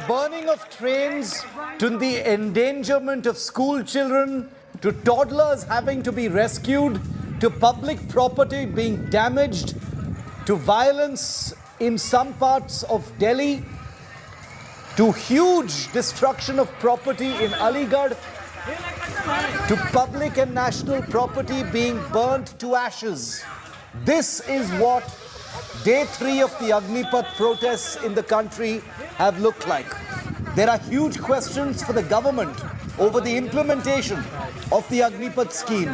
burning of trains, to the endangerment of school children, to toddlers having to be rescued, to public property being damaged, to violence in some parts of Delhi, to huge destruction of property in Aligarh, to public and national property being burnt to ashes. This is what Day 3 of the Agnipath protests in the country have looked like. There are huge questions for the government over the implementation of the Agnipath scheme.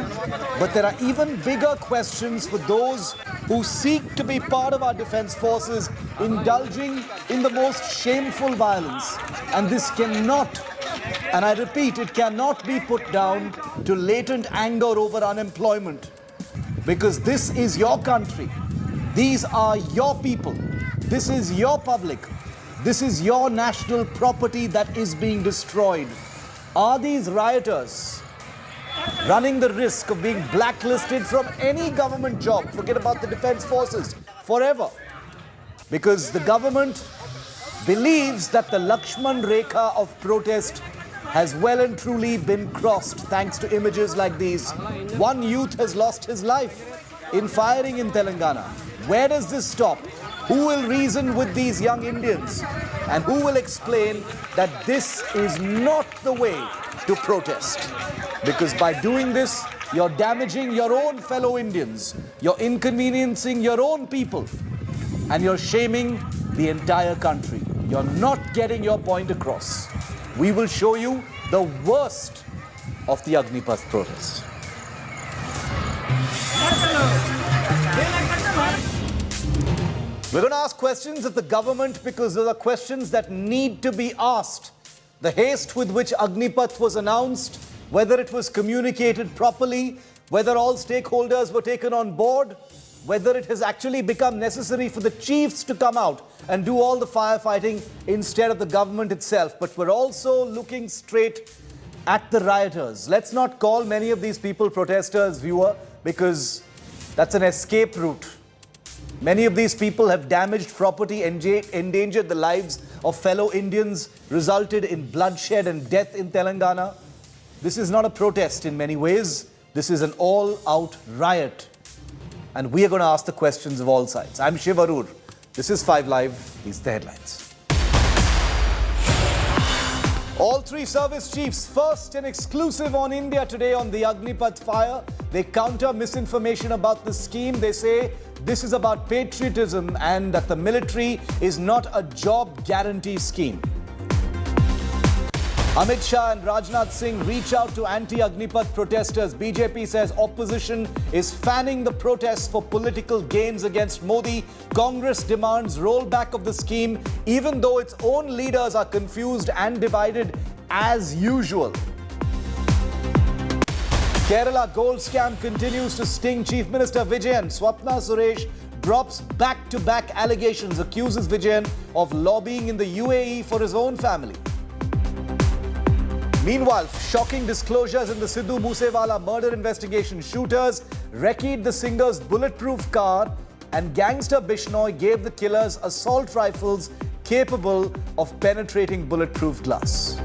But there are even bigger questions for those who seek to be part of our defense forces, indulging in the most shameful violence. And this cannot, and I repeat, it cannot be put down to latent anger over unemployment. Because this is your country. These are your people. This is your public. This is your national property that is being destroyed. Are these rioters running the risk of being blacklisted from any government job? Forget about the defense forces forever. Because the government believes that the Lakshman Rekha of protest has well and truly been crossed thanks to images like these. One youth has lost his life in firing in Telangana. Where does this stop? Who will reason with these young Indians? And who will explain that this is not the way to protest? Because by doing this, you're damaging your own fellow Indians. You're inconveniencing your own people. And you're shaming the entire country. You're not getting your point across. We will show you the worst of the Agnipath protest. We're going to ask questions of the government because those are questions that need to be asked. The haste with which Agnipath was announced, whether it was communicated properly, whether all stakeholders were taken on board, whether it has actually become necessary for the chiefs to come out and do all the firefighting instead of the government itself. But we're also looking straight at the rioters. Let's not call many of these people protesters, viewer, because that's an escape route. Many of these people have damaged property, endangered the lives of fellow Indians, resulted in bloodshed and death in Telangana. This is not a protest in many ways. This is an all-out riot. And we are going to ask the questions of all sides. I'm Shiv Aroor. This is 5 Live. These are the headlines. All 3 service chiefs first and exclusive on India today on the Agnipath fire. They counter misinformation about the scheme. They say this is about patriotism and that the military is not a job guarantee scheme. Amit Shah and Rajnath Singh reach out to anti-Agnipath protesters. BJP says opposition is fanning the protests for political gains against Modi. Congress demands rollback of the scheme, even though its own leaders are confused and divided as usual. Kerala gold scam continues to sting Chief Minister Vijayan. Swapna Suresh drops back-to-back allegations, accuses Vijayan of lobbying in the UAE for his own family. Meanwhile, shocking disclosures in the Sidhu Moosewala murder investigation. Shooters wrecked the singer's bulletproof car and gangster Bishnoi gave the killers assault rifles capable of penetrating bulletproof glass.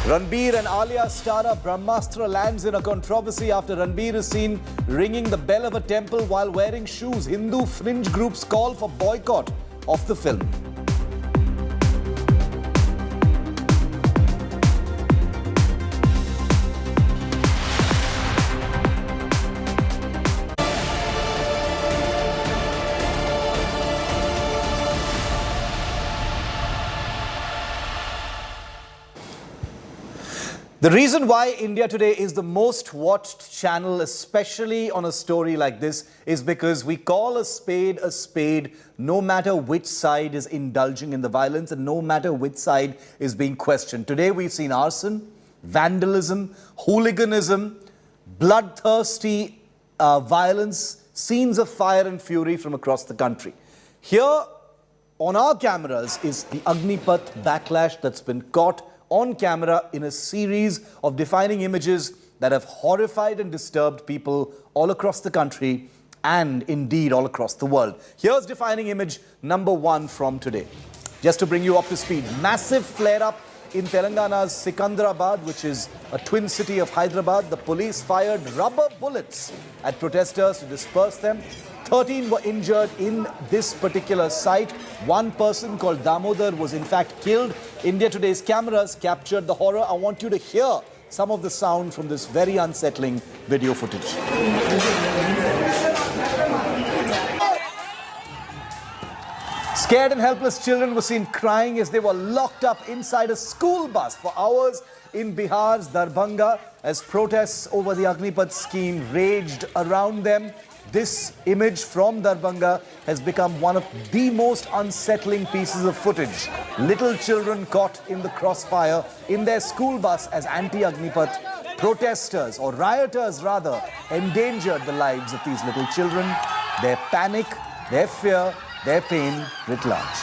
Ranbir and Alia's starrer Brahmastra lands in a controversy after Ranbir is seen ringing the bell of a temple while wearing shoes. Hindu fringe groups call for boycott of the film. The reason why India Today is the most watched channel, especially on a story like this, is because we call a spade, no matter which side is indulging in the violence and no matter which side is being questioned. Today we've seen arson, vandalism, hooliganism, bloodthirsty violence, scenes of fire and fury from across the country. Here on our cameras is the Agnipath backlash that's been caught on camera in a series of defining images that have horrified and disturbed people all across the country and indeed all across the world. Here's defining image number 1 from today. Just to bring you up to speed, massive flare-up in Telangana's Secunderabad, which is a twin city of Hyderabad. The police fired rubber bullets at protesters to disperse them. 13 were injured in this particular site. One person called Damodar was in fact killed. India Today's cameras captured the horror. I want you to hear some of the sound from this very unsettling video footage. Scared and helpless children were seen crying as they were locked up inside a school bus for hours in Bihar's Darbhanga as protests over the Agnipath scheme raged around them. This image from Darbhanga has become one of the most unsettling pieces of footage. Little children caught in the crossfire in their school bus as anti-Agnipath protesters, or rioters rather, endangered the lives of these little children. Their panic, their fear, their pain writ large.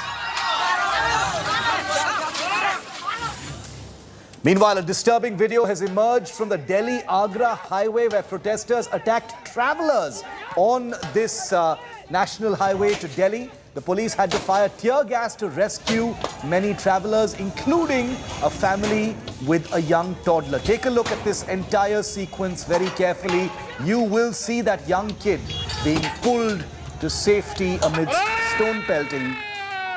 Meanwhile, a disturbing video has emerged from the Delhi-Agra highway where protesters attacked travelers on this national highway to Delhi. The police had to fire tear gas to rescue many travelers, including a family with a young toddler. Take a look at this entire sequence very carefully. You will see that young kid being pulled to safety amidst stone pelting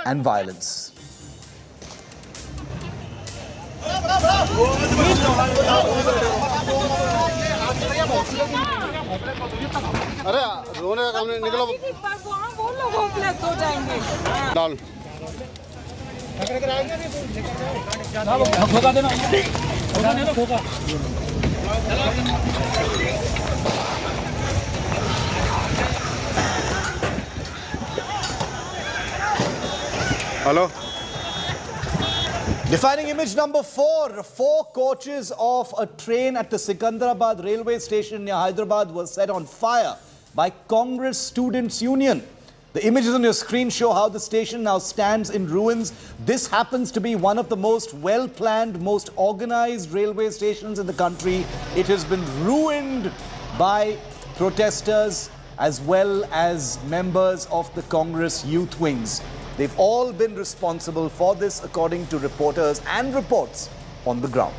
and violence. अरे रोने का काम नहीं निकलो वो लोग hopeless हो जाएंगे डाल ठोका देना ठोका hello Defining image number 4. 4 coaches of a train at the Secunderabad railway station near Hyderabad was set on fire by Congress Students' Union. The images on your screen show how the station now stands in ruins. This happens to be one of the most well-planned, most organized railway stations in the country. It has been ruined by protesters as well as members of the Congress youth wings. They've all been responsible for this, according to reporters and reports on the ground.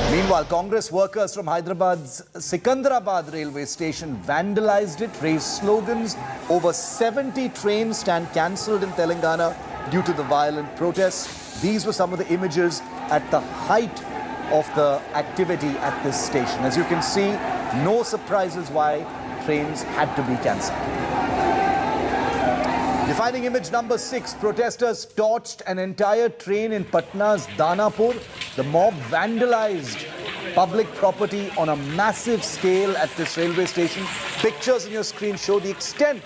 Meanwhile, Congress workers from Hyderabad's Secunderabad railway station vandalized it, raised slogans. Over 70 trains stand cancelled in Telangana due to the violent protests. These were some of the images at the height of the activity at this station. As you can see, no surprises why trains had to be cancelled. Defining image number 6, protesters torched an entire train in Patna's Danapur. The mob vandalized public property on a massive scale at this railway station. Pictures on your screen show the extent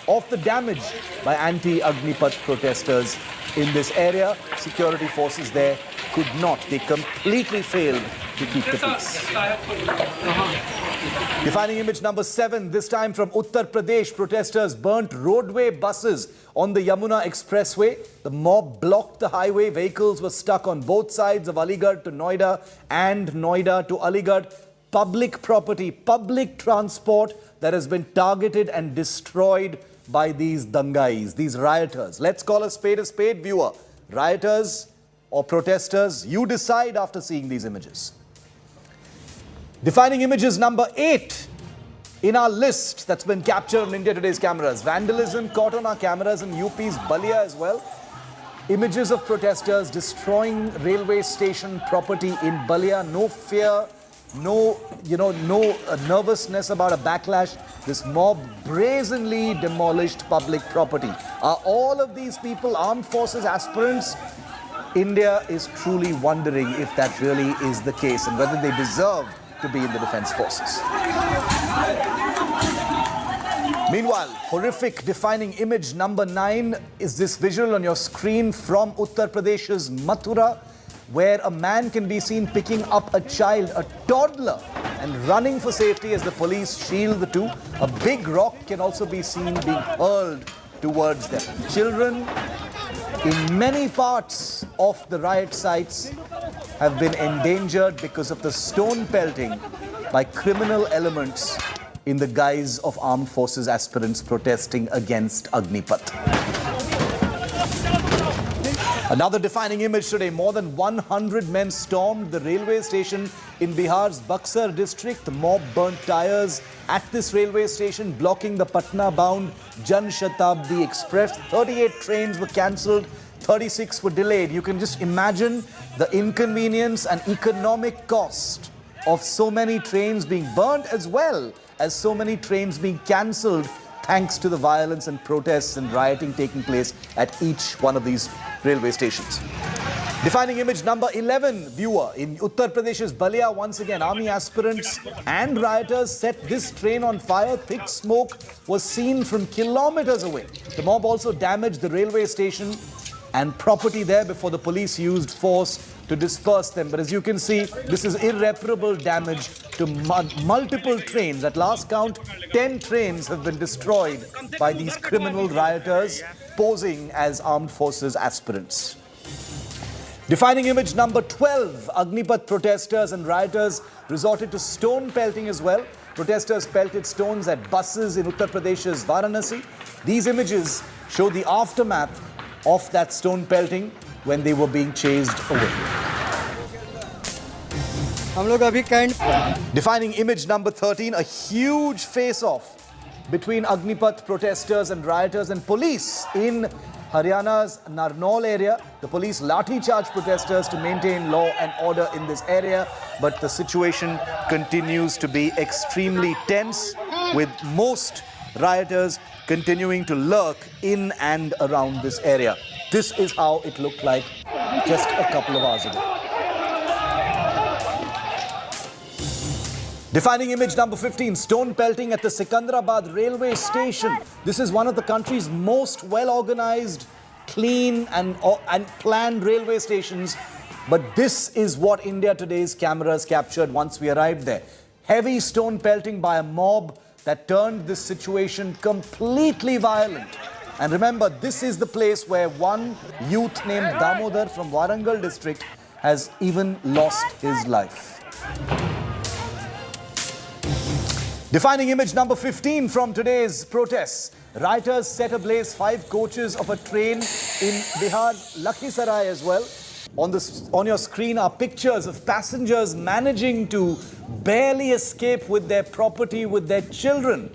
of the damage by anti-Agnipath protesters in this area. Security forces there could not. They completely failed to keep the peace. Defining image number 7, this time from Uttar Pradesh, protesters burnt roadway buses on the Yamuna Expressway. The mob blocked the highway. Vehicles were stuck on both sides of Aligarh to Noida and Noida to Aligarh. Public property, public transport that has been targeted and destroyed by these dangais, these rioters. Let's call a spade, viewer. Rioters or protesters, you decide after seeing these images. Defining images number 8 in our list that's been captured on India Today's cameras. Vandalism caught on our cameras in UP's Bihiya as well. Images of protesters destroying railway station property in Bihiya. No fear, no nervousness about a backlash. This mob brazenly demolished public property. Are all of these people armed forces aspirants? India is truly wondering if that really is the case and whether they deserve to be in the defense forces. Meanwhile, horrific defining image number 9 is this visual on your screen from Uttar Pradesh's Mathura, where a man can be seen picking up a child, a toddler, and running for safety as the police shield the two. A big rock can also be seen being hurled towards them. Children in many parts of the riot sites have been endangered because of the stone pelting by criminal elements in the guise of armed forces aspirants protesting against Agnipath. Another defining image today, more than 100 men stormed the railway station in Bihar's Buxar district. The mob burnt tires at this railway station, blocking the Patna-bound Jan Shatabdi Express. 38 trains were cancelled, 36 were delayed. You can just imagine the inconvenience and economic cost of so many trains being burnt as well as so many trains being cancelled thanks to the violence and protests and rioting taking place at each one of these railway stations. Defining image number 11, viewer. In Uttar Pradesh's Bihiya, once again, army aspirants and rioters set this train on fire. Thick smoke was seen from kilometers away. The mob also damaged the railway station and property there before the police used force to disperse them. But as you can see, this is irreparable damage to multiple trains. At last count, 10 trains have been destroyed by these criminal rioters posing as armed forces aspirants. Defining image number 12, Agnipath protesters and rioters resorted to stone pelting as well. Protesters pelted stones at buses in Uttar Pradesh's Varanasi. These images show the aftermath of that stone pelting when they were being chased away. Defining image number 13, a huge face-off between Agnipath protesters and rioters and police in Haryana's Narnaul area. The police lathi charged protesters to maintain law and order in this area, but the situation continues to be extremely tense, with most rioters continuing to lurk in and around this area. This is how it looked like just a couple of hours ago. Defining image number 15, stone pelting at the Secunderabad railway station. This is one of the country's most well-organized, clean and planned railway stations. But this is what India Today's cameras captured once we arrived there. Heavy stone pelting by a mob that turned this situation completely violent. And remember, this is the place where one youth named Damodar from Warangal district has even lost his life. Defining image number 15 from today's protests. Rioters set ablaze 5 coaches of a train in Bihar's Lakhisarai as well. On your screen are pictures of passengers managing to barely escape with their property, with their children,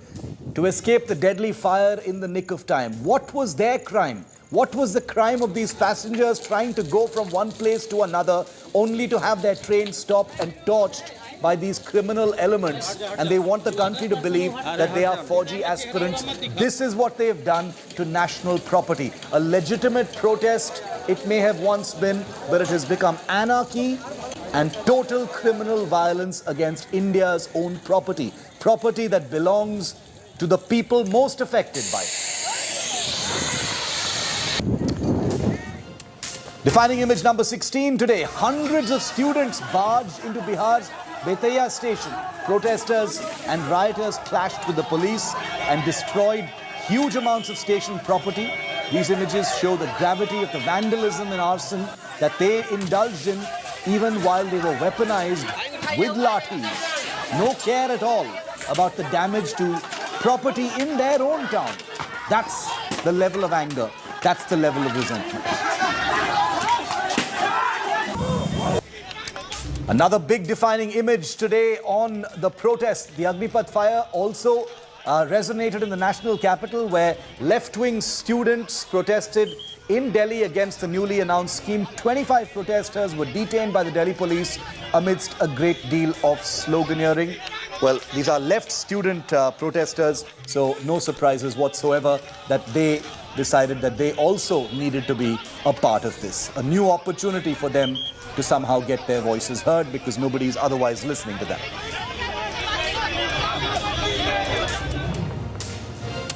to escape the deadly fire in the nick of time. What was their crime? What was the crime of these passengers trying to go from one place to another only to have their train stopped and torched by these criminal elements? And they want the country to believe that they are Fauji aspirants. This is what they have done to national property. A legitimate protest it may have once been, but it has become anarchy and total criminal violence against India's own property. Property that belongs to the people most affected by it. Defining image number 16 today. Hundreds of students barged into Bihar's Bihiya station. Protesters and rioters clashed with the police and destroyed huge amounts of station property. These images show the gravity of the vandalism and arson that they indulged in even while they were weaponized with lathis. No care at all about the damage to property in their own town. That's the level of anger. That's the level of resentment. Another big defining image today on the protest. The Agnipath fire also resonated in the national capital, where left-wing students protested in Delhi against the newly announced scheme. 25 protesters were detained by the Delhi police amidst a great deal of sloganeering. Well, these are left student protesters, so no surprises whatsoever that they decided that they also needed to be a part of this. A new opportunity for them to somehow get their voices heard, because nobody is otherwise listening to them.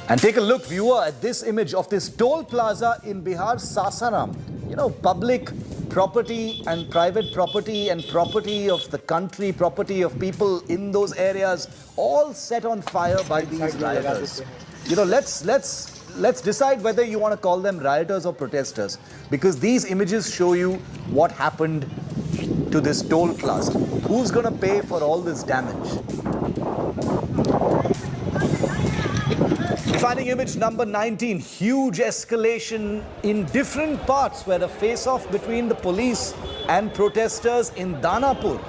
And take a look, viewer, at this image of this toll plaza in Bihar's Sasaram. You know, public property and private property and property of the country, property of people in those areas, all set on fire by these rioters. You know, let's decide whether you want to call them rioters or protesters, because these images show you what happened to this toll plaza. Who's going to pay for all this damage? Defining image number 19, huge escalation in different parts where a face-off between the police and protesters in Danapur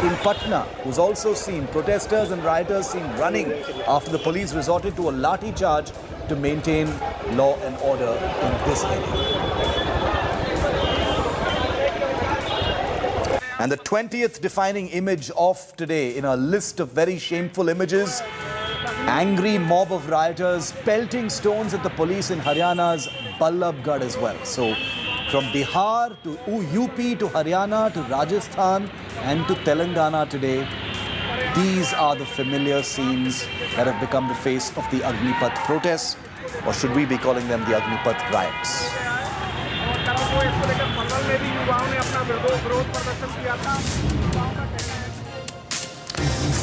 in Patna was also seen. Protesters and rioters seen running after the police resorted to a lathi charge to maintain law and order in this area. And the 20th defining image of today in a list of very shameful images, angry mob of rioters pelting stones at the police in Haryana's Ballabgarh as well. So from Bihar to UP to Haryana to Rajasthan and to Telangana today, these are the familiar scenes that have become the face of the Agneepath protests, or should we be calling them the Agneepath riots?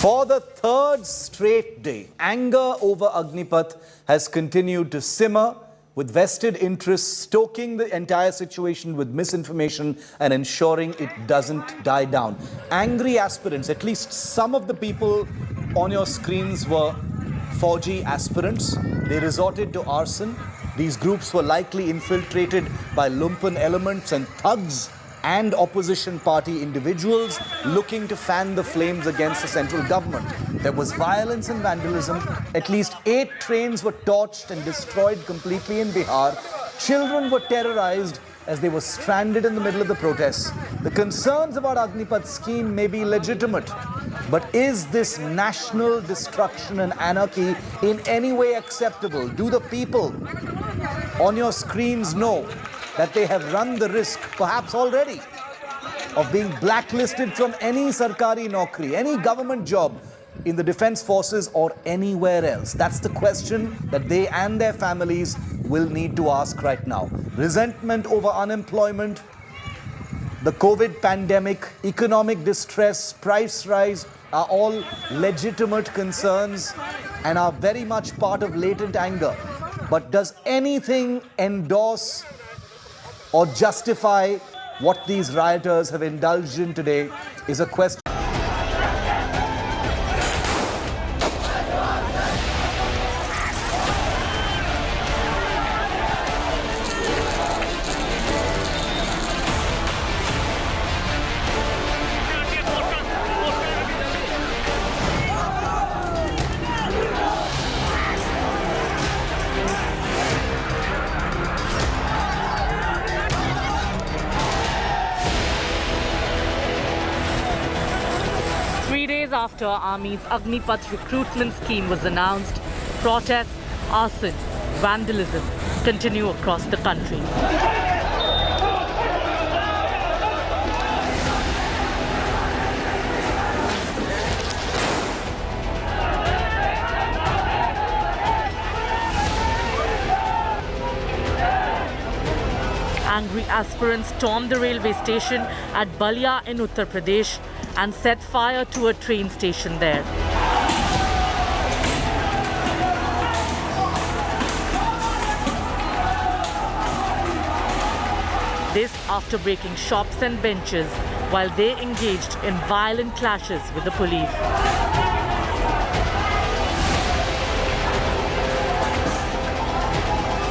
For the third straight day, anger over Agnipath has continued to simmer, with vested interests stoking the entire situation with misinformation and ensuring it doesn't die down. Angry aspirants, at least some of the people on your screens were Fauji aspirants. They resorted to arson. These groups were likely infiltrated by lumpen elements and thugs and opposition party individuals looking to fan the flames against the central government. There was violence and vandalism. At least 8 trains were torched and destroyed completely in Bihar. Children were terrorized as they were stranded in the middle of the protests. The concerns about Agnipath's scheme may be legitimate, but is this national destruction and anarchy in any way acceptable? Do the people on your screens know that they have run the risk, perhaps already, of being blacklisted from any sarkari naukri, any government job in the defense forces or anywhere else? That's the question that they and their families will need to ask right now. Resentment over unemployment, the COVID pandemic, economic distress, price rise are all legitimate concerns and are very much part of latent anger. But does anything endorse or justify what these rioters have indulged in today is a question. After Army's Agnipath recruitment scheme was announced, protests, arson, vandalism continue across the country. Angry aspirants stormed the railway station at Bihiya in Uttar Pradesh and set fire to a train station there. This after breaking shops and benches while they engaged in violent clashes with the police.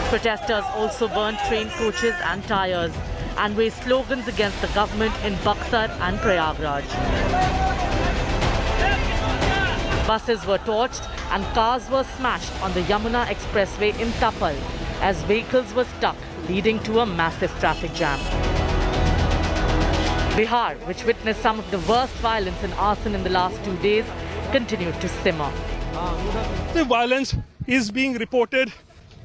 Protesters also burned train coaches and tires and raised slogans against the government in Buxar and Prayagraj. Buses were torched and cars were smashed on the Yamuna Expressway in Tapal as vehicles were stuck, leading to a massive traffic jam. Bihar, which witnessed some of the worst violence and arson in the last 2 days, continued to simmer. The violence is being reported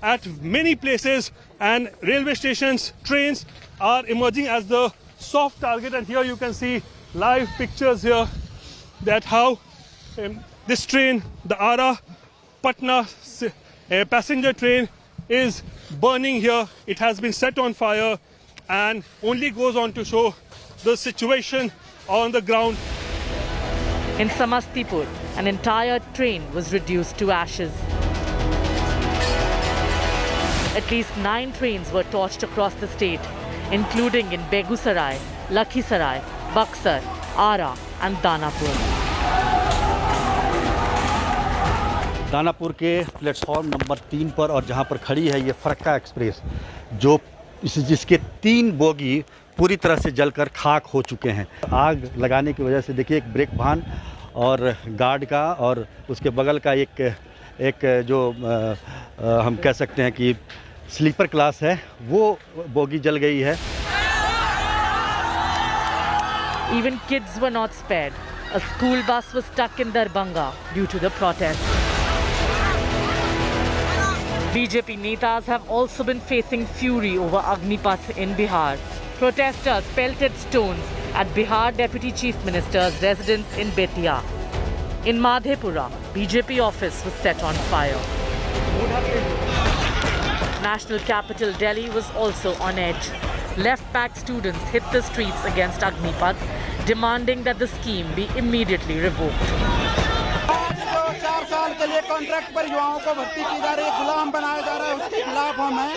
at many places, and railway stations, trains are emerging as the soft target. And here you can see live pictures here that how this train, the Ara Patna passenger train, is burning here. It has been set on fire and only goes on to show the situation on the ground. In Samastipur, an entire train was reduced to ashes. At least 9 trains were torched across the state, including in Begusarai, Lakhisarai, Buxar, Ara and Danapur. Danapur के platform number 3 पर, और जहां पर खड़ी है ये Farakka express, जो जिसके 3 बोगी पूरी तरह से जलकर खाक हो चुके हैं। आग लगाने की वजह से देखिए एक ब्रेक वाहन और गार्ड का और उसके बगल का एक जो हम कह सकते हैं कि स्लीपर क्लास है, वो बोगी जल गई है। Even kids were not spared. A school bus was stuck in Darbhanga due to the protest. BJP netas have also been facing fury over Agnipath in Bihar. Protesters pelted stones at Bihar Deputy Chief Minister's residence in Bihiya. In Madhepura, BJP office was set on fire. National capital Delhi was also on edge. Left-back students hit the streets against Agnipath, demanding that the scheme be immediately revoked. 4 साल के लिए contract पर युवाओं को भर्ती की जा रही है, गुलाम बनाया जा रहा है, उसके खिलाफ हम हैं।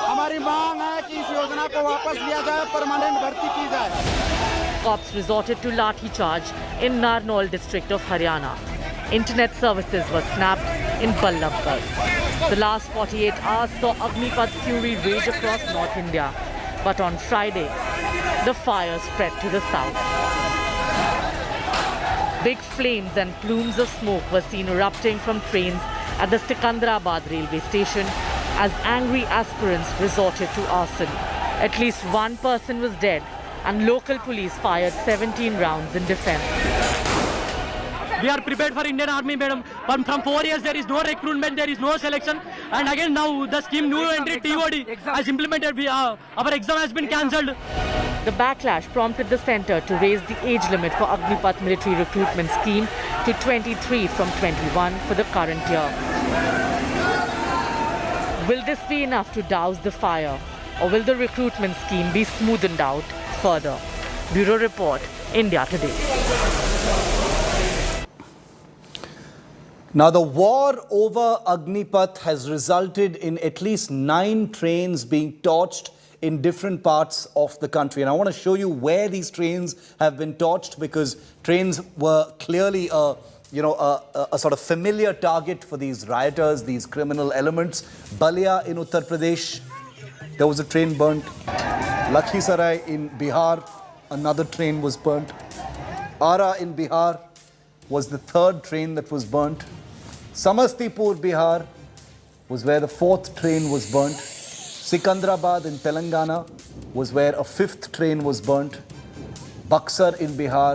हमारी मांग है कि इस योजना को वापस लिया जाए, परमानेंट भर्ती की जाए। Cops resorted to lathi charge in Narnaul district of Haryana. Internet services were snapped in Ballabgarh. The last 48 hours saw Agnipath fury rage across North India. But on Friday, the fire spread to the south. Big flames and plumes of smoke were seen erupting from trains at the Secunderabad railway station as angry aspirants resorted to arson. At least one person was dead and local police fired 17 rounds in defense. We are prepared for Indian Army, madam. But from 4 years there is no recruitment, there is no selection, and again now the scheme new entry TOD has implemented. Our exam has been cancelled. The backlash prompted the centre to raise the age limit for Agnipath military recruitment scheme to 23 from 21 for the current year. Will this be enough to douse the fire, or will the recruitment scheme be smoothened out further? Bureau Report, India Today. Now, the war over Agnipath has resulted in at least 9 trains being torched in different parts of the country. And I want to show you where these trains have been torched, because trains were clearly a sort of familiar target for these rioters, these criminal elements. Bihiya in Uttar Pradesh, there was a train burnt. Lakhisarai in Bihar, another train was burnt. Aroor in Bihar was the 3rd train that was burnt. Samastipur, Bihar was where the 4th train was burnt. Secunderabad in Telangana was where a 5th train was burnt. Buxar in Bihar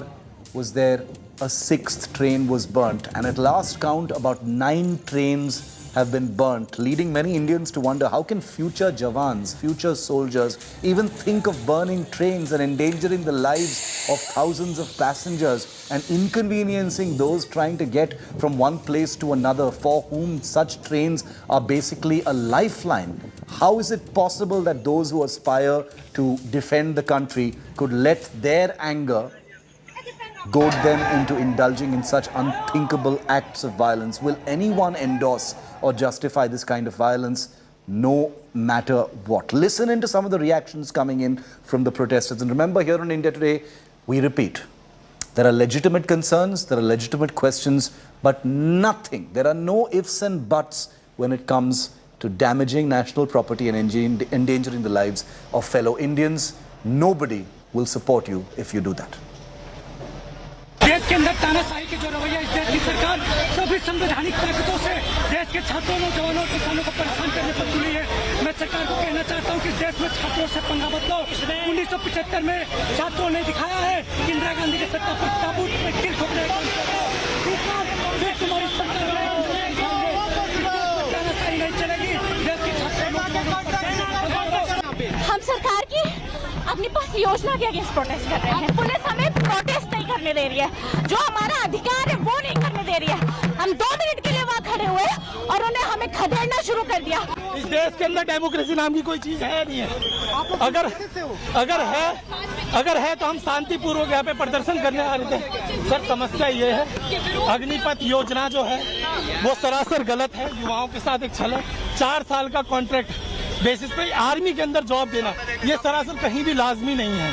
was there a 6th train was burnt. And at last count, about 9 trains have been burnt, leading many Indians to wonder how can future Jawans, future soldiers, even think of burning trains and endangering the lives of thousands of passengers and inconveniencing those trying to get from one place to another, for whom such trains are basically a lifeline. How is it possible that those who aspire to defend the country could let their anger goad them into indulging in such unthinkable acts of violence? Will anyone endorse or justify this kind of violence, no matter what? Listen into some of the reactions coming in from the protesters. And remember, here on India Today, we repeat, there are legitimate concerns, there are legitimate questions, but nothing, there are no ifs and buts when it comes to damaging national property and endangering the lives of fellow Indians. Nobody will support you if you do that. देश के अंदर तानाशाही के जो रवैया इस देश की सरकार सभी संवैधानिक ताकतों से देश के छात्रों, नौजवानों, किसानों को परेशान करने पर तुली है। मैं सरकार को कहना चाहता हूं कि इस देश में छात्रों से पंगा मत लो। 1975 में छात्रों ने दिखाया है कि इंदिरा गांधी के सत्ता पर ताबूत में गिर ठोकने का तुम्हारी सरकार तानाशाही नहीं चलेगी। देश के छात्रों, हम सरकार की अग्निपथ योजना के अगेंस्ट प्रोटेस्ट कर रहे हैं। पुलिस हमें प्रोटेस्ट नहीं करने दे रही है, जो हमारा अधिकार है वो नहीं करने दे रही है। हम 2 मिनट के लिए वहाँ खड़े हुए और उन्हें हमें खदेड़ना शुरू कर दिया। इस देश के अंदर डेमोक्रेसी नाम की कोई चीज है नहीं है। अगर है तो हम शांतिपूर्वक यहाँ पे प्रदर्शन करने आ रहे थे। सर, समस्या ये है, अग्निपथ योजना जो है वो सरासर गलत है, युवाओं के साथ एक छल है। 4 साल का कॉन्ट्रैक्ट बेसिस पे आर्मी के अंदर जॉब देना, ये सरासर कहीं भी लाजमी नहीं है।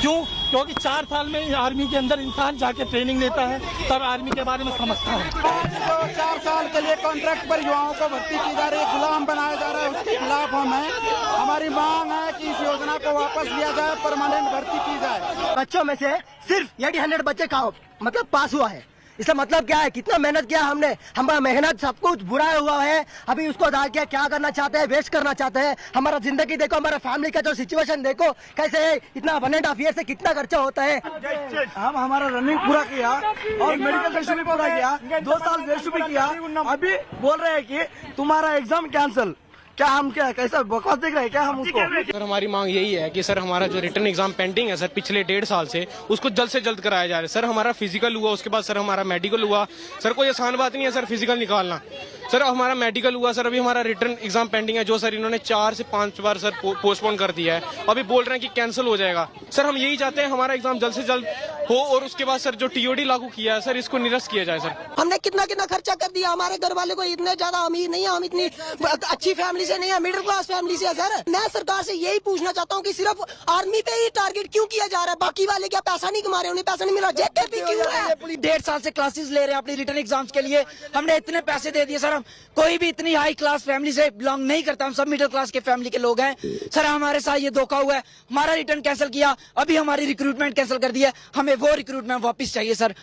क्यों? क्योंकि 4 साल में आर्मी के अंदर इंसान जाके ट्रेनिंग लेता है, तब आर्मी के बारे में समझता है। आज जो 4 साल के लिए कॉन्ट्रैक्ट पर युवाओं को भर्ती की जा रही है, गुलाम बनाया जा रहा है, उसके खिलाफ हम हैं। हमारी मांग है कि इस योजना को वापस लिया जाए, परमानेंट भर्ती की जाए। बच्चों में से सिर्फ 100 बच्चे का मतलब पास हुआ है। इसका मतलब क्या है? कितना मेहनत किया हमने, हमारा मेहनत सब कुछ बुरा हुआ है। अभी उसको दाल किया, क्या करना चाहते हैं? वेस्ट करना चाहते हैं। हमारा जिंदगी देखो, हमारा फैमिली का जो सिचुएशन देखो कैसे है। इतना 1.5 ईयर से कितना खर्चा होता है। हम हमारा रनिंग पूरा किया और मेडिकल टेस्ट भी पूरा किया, 2 साल वेस्ट भी किया। अभी बोल रहे हैं कि तुम्हारा एग्जाम कैंसिल। क्या हम क्या कैसा बकवास देख रहे हैं क्या हम उसको? सर हमारी मांग यही है कि सर हमारा जो रिटर्न एग्जाम पेंडिंग है सर पिछले 1.5 साल से, उसको जल्द से जल्द कराया जा रहा है। सर हमारा फिजिकल हुआ, उसके बाद सर हमारा मेडिकल हुआ। सर कोई आसान बात नहीं है सर फिजिकल निकालना। सर हमारा मेडिकल हुआ, सर अभी हमारा रिटर्न एग्जाम पेंडिंग है, जो सर इन्होंने 4 से 5 बार सर पोस्टपोन कर दिया है। अभी बोल रहे हैं कि कैंसिल हो जाएगा। सर हम यही चाहते हैं हमारा एग्जाम जल्द से जल्द हो, और उसके बाद सर जो टीओडी लागू किया है सर इसको निरस्त किया जाए। सर हमने कितना खर्चा कर दिया। हमारे घर वाले को इतने ज्यादा अमीर नहीं है, हम इतनी अच्छी फैमिली से नहीं है, मिडिल क्लास फैमिली से है। सर मैं सरकार से यही पूछना चाहता हूँ कि सिर्फ आर्मी पे ही टारगेट क्यों किया जा रहा है? बाकी वाले क्या पैसा नहीं कमा रहे, उन्हें पैसा नहीं मिल रहा? जेके क्यों है? 1.5 साल से क्लासेस ले रहे हैं अपनी रिटर्न एग्जाम्स के लिए। हमने इतने पैसे दे दिए सर। हम कोई भी इतनी हाई क्लास फैमिली से बिलोंग नहीं करता, हम सब मिडिल क्लास के फैमिली के लोग हैं। सर हमारे साथ ये धोखा हुआ है। हमारा रिटर्न कैंसिल किया, अभी हमारी रिक्रूटमेंट कैंसिल कर दी है। हमें वो रिक्रूटमेंट वापस चाहिए sir.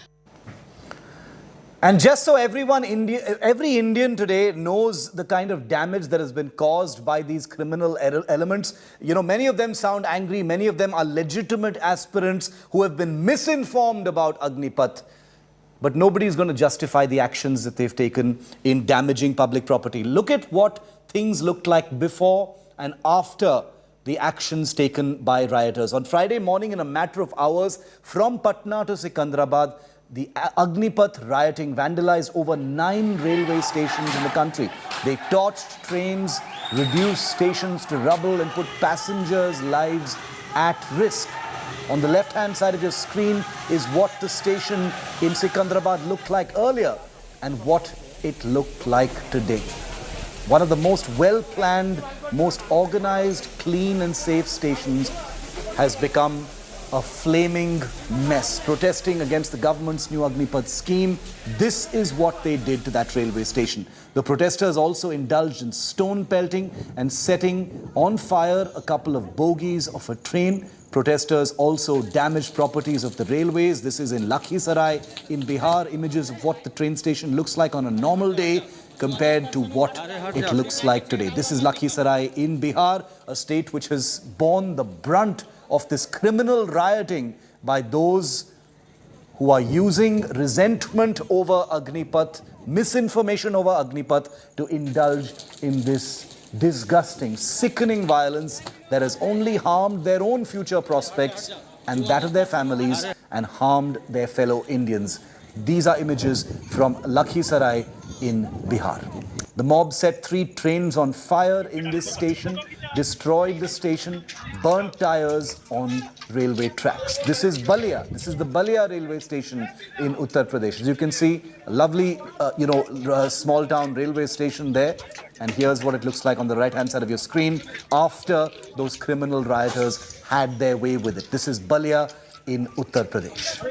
And just so every Indian today knows the kind of damage that has been caused by these criminal elements. You know, many of them sound angry. Many of them are legitimate aspirants who have been misinformed about Agnipath. But nobody is going to justify the actions that they've taken in damaging public property. Look at what things looked like before and after the actions taken by rioters. On Friday morning, in a matter of hours, from Patna to Secunderabad, the Agnipath rioting vandalized over 9 railway stations in the country. They torched trains, reduced stations to rubble and put passengers' lives at risk. On the left-hand side of your screen is what the station in Secunderabad looked like earlier and what it looked like today. One of the most well-planned, most organized, clean and safe stations has become a flaming mess, protesting against the government's new Agnipath scheme. This is what they did to that railway station. The protesters also indulged in stone pelting and setting on fire a couple of bogies of a train. Protesters also damaged properties of the railways. This is in Lakhisarai in Bihar. Images of what the train station looks like on a normal day compared to what it looks like today. This is Lakhisarai in Bihar, a state which has borne the brunt of this criminal rioting by those who are using resentment over Agnipath, misinformation over Agnipath, to indulge in this disgusting, sickening violence that has only harmed their own future prospects and that of their families and harmed their fellow Indians. These are images from Lakhisarai in Bihar. The mob set 3 trains on fire in this station, destroyed the station, burnt tires on railway tracks. This is Bihiya. This is the Bihiya railway station in Uttar Pradesh. As you can see, a lovely, small town railway station there. And here's what it looks like on the right-hand side of your screen after those criminal rioters had their way with it. This is Bihiya in Uttar Pradesh.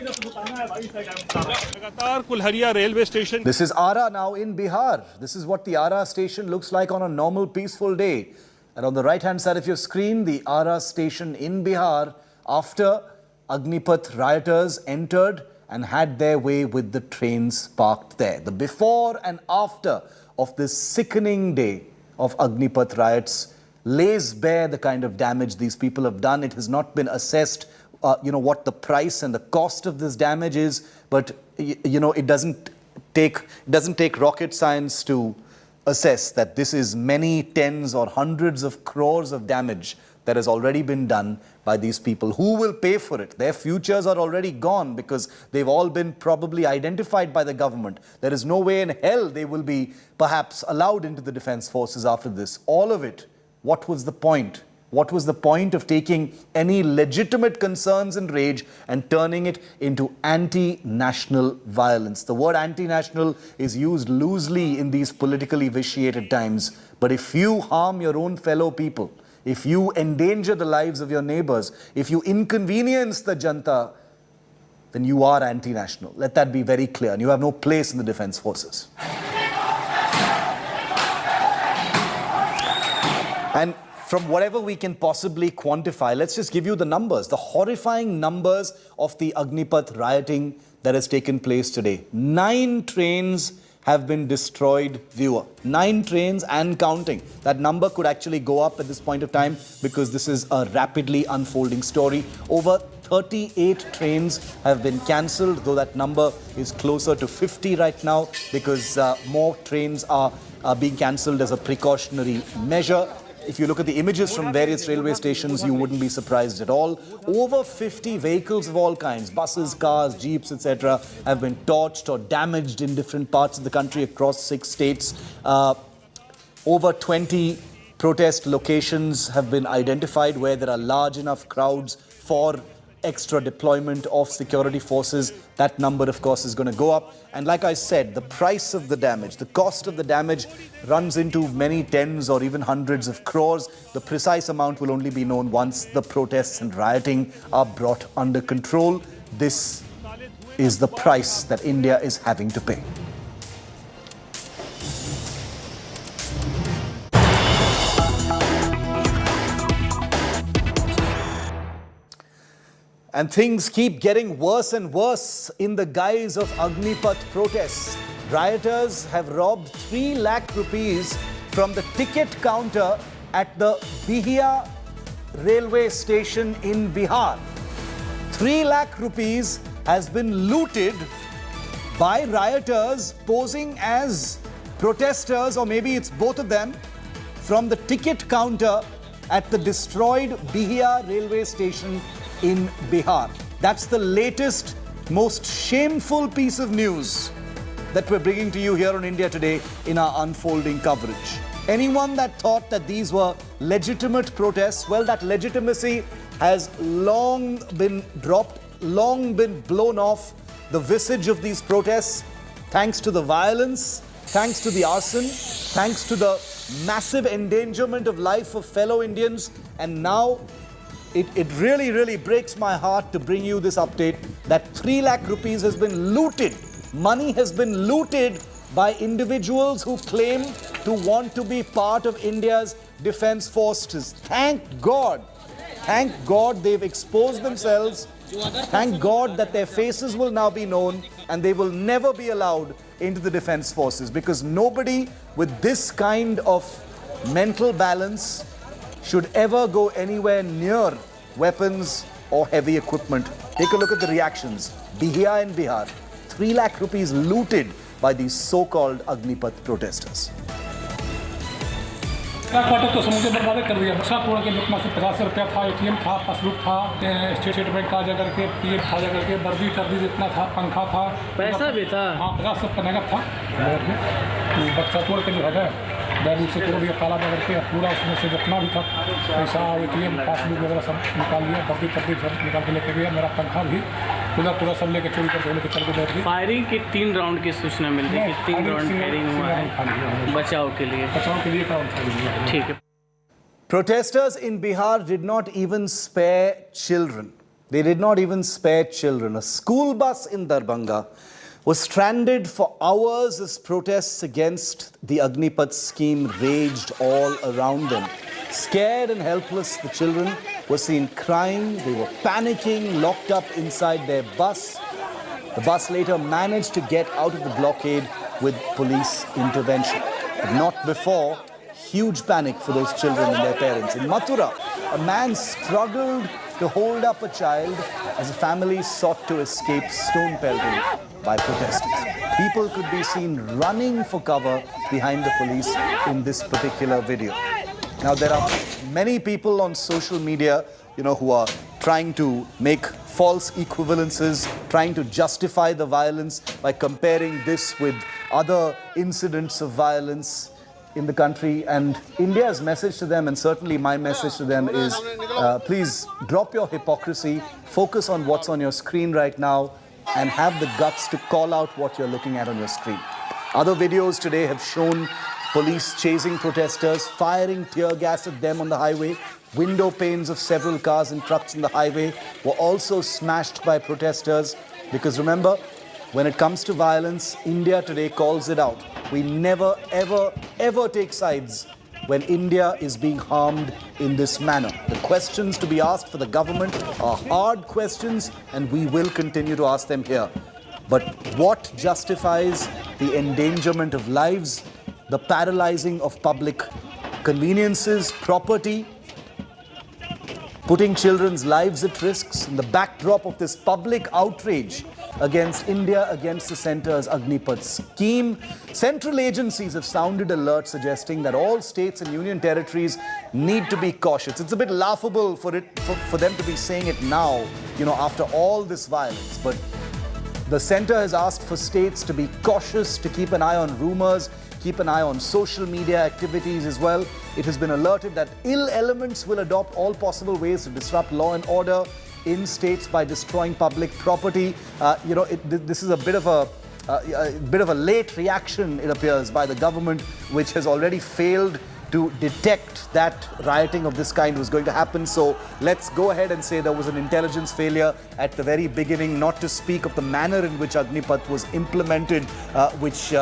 railway station. This is Ara now in Bihar. This is what the Ara station looks like on a normal peaceful day. And on the right-hand side of your screen, the Ara station in Bihar after Agnipath rioters entered and had their way with the trains parked there. The before and after of this sickening day of Agnipath riots lays bare the kind of damage these people have done. It has not been assessed what the price and the cost of this damage is, but it doesn't take rocket science to assess that this is many tens or hundreds of crores of damage that has already been done by these people. Who will pay for it? Their futures are already gone because they've all been probably identified by the government. There is no way in hell they will be perhaps allowed into the defense forces after this. All of it, what was the point? What was the point of taking any legitimate concerns and rage and turning it into anti-national violence? The word anti-national is used loosely in these politically vitiated times. But if you harm your own fellow people, if you endanger the lives of your neighbors, if you inconvenience the janta, then you are anti-national. Let that be very clear. And you have no place in the defense forces. And from whatever we can possibly quantify, let's just give you the numbers, the horrifying numbers of the Agnipath rioting that has taken place today. 9 trains have been destroyed, viewer. 9 trains and counting. That number could actually go up at this point of time because this is a rapidly unfolding story. Over 38 trains have been cancelled, though that number is closer to 50 right now because more trains are being cancelled as a precautionary measure. If you look at the images from various railway stations, you wouldn't be surprised at all. Over 50 vehicles of all kinds, buses, cars, jeeps, etc., have been torched or damaged in different parts of the country across 6 states. Over 20 protest locations have been identified where there are large enough crowds for extra deployment of security forces. That number, of course, is going to go up. And like I said, the price of the damage, the cost of the damage runs into many tens or even hundreds of crores. The precise amount will only be known once the protests and rioting are brought under control. This is the price that India is having to pay. And things keep getting worse and worse in the guise of Agnipath protests. Rioters have robbed 3 lakh rupees from the ticket counter at the Bihiya railway station in Bihar. 3 lakh rupees has been looted by rioters posing as protesters, or maybe it's both of them, from the ticket counter at the destroyed Bihiya railway station in Bihar. That's the latest, most shameful piece of news that we're bringing to you here on India Today in our unfolding coverage. Anyone that thought that these were legitimate protests, well, that legitimacy has long been dropped, long been blown off the visage of these protests, thanks to the violence, thanks to the arson, thanks to the massive endangerment of life of fellow Indians. And now it really, really breaks my heart to bring you this update that 3 lakh rupees has been looted. Money has been looted by individuals who claim to want to be part of India's defense forces. Thank God they've exposed themselves. Thank God that their faces will now be known and they will never be allowed into the defense forces, because nobody with this kind of mental balance should ever go anywhere near weapons or heavy equipment. Take a look at the reactions. Bihiya in Bihar, 3 lakh rupees looted by these so-called Agnipath protesters. Quarter तो समझे बर्बाद कर दिया। बक्सा तोड़ के लुटना से 50 रुपया था, ATM था, पासबुक था, स्टेट बैंक का जा करके पीएफ था, जा करके वर्दी टर्दी जितना था, पंखा था, पैसा भी था। हाँ, 50 सब नगद था। बक्सा तोड़ के जो है बैग से तोड़ दिया, ताला बगड़ के पूरा उसमें से जितना भी था पैसा, ATM, पासबुक वगैरह सब निकाल लिया, वर्दी टर्दी सब निकाल के लेके गया। मेरा पंखा भी पूरा सब लेके चोरी करके लेके चल के बैठ गए। फायरिंग की 3 राउंड की सूचना मिल रही है कि 3 राउंड फायरिंग हुआ है बचाव के लिए काम। ठीक है। Protesters in Bihar did not even spare children. They did not even spare children. A school bus in Darbhanga was stranded for hours as protests against the Agnipath scheme raged all around them. Scared and helpless, the children were seen crying. They were panicking, locked up inside their bus. The bus later managed to get out of the blockade with police intervention, but not before. Huge panic for those children and their parents. In Mathura, a man struggled to hold up a child as a family sought to escape stone pelting by protesters. People could be seen running for cover behind the police in this particular video. Now, there are many people on social media, who are trying to make false equivalences, trying to justify the violence by comparing this with other incidents of violence in the country. And India's message to them, and certainly my message to them, is please drop your hypocrisy, focus on what's on your screen right now, and have the guts to call out what you're looking at on your screen. Other videos today have shown Police chasing protesters, firing tear gas at them on the highway. Window panes of several cars and trucks on the highway were also smashed by protesters. Because remember, when it comes to violence, India today calls it out. We never, ever, ever take sides when India is being harmed in this manner. The questions to be asked for the government are hard questions, and we will continue to ask them here. But what justifies the endangerment of lives, the paralyzing of public conveniences, property, putting children's lives at risk in the backdrop of this public outrage against India, against the centre's Agnipath scheme? Central agencies have sounded alerts suggesting that all states and union territories need to be cautious. It's a bit laughable for them to be saying it now, after all this violence. But the centre has asked for states to be cautious, to keep an eye on rumours, keep an eye on social media activities as well. It has been alerted that ill elements will adopt all possible ways to disrupt law and order in states by destroying public property. This is a bit of a late reaction, it appears, by the government, which has already failed to detect that rioting of this kind was going to happen. So let's go ahead and say there was an intelligence failure at the very beginning, not to speak of the manner in which Agnipath was implemented, which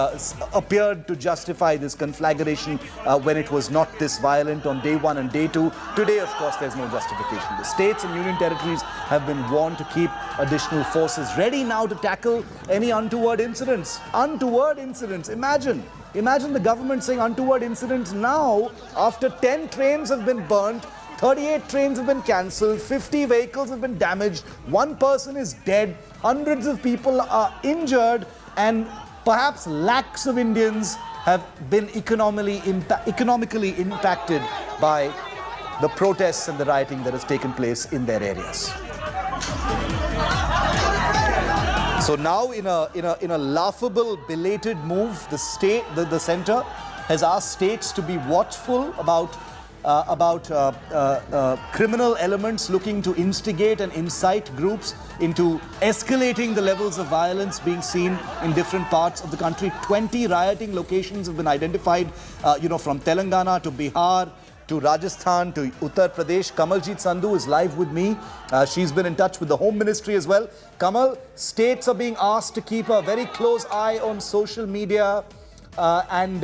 appeared to justify this conflagration when it was not this violent on day 1 and day 2. Today, of course, there's no justification. The states and union territories have been warned to keep additional forces ready now to tackle any untoward incidents. Untoward incidents. Imagine the government saying untoward incidents now, after 10 trains have been burnt, 38 trains have been cancelled, 50 vehicles have been damaged, 1 person is dead, hundreds of people are injured, and perhaps lakhs of Indians have been economically impacted by the protests and the rioting that has taken place in their areas. So now, in a laughable, belated move, the centre has asked states to be watchful about criminal elements looking to instigate and incite groups into escalating the levels of violence being seen in different parts of the country. 20 rioting locations have been identified, from Telangana to Bihar to Rajasthan to Uttar Pradesh. Kamaljeet Sandhu is live with me. She's been in touch with the Home Ministry as well. Kamal, states are being asked to keep a very close eye on social media and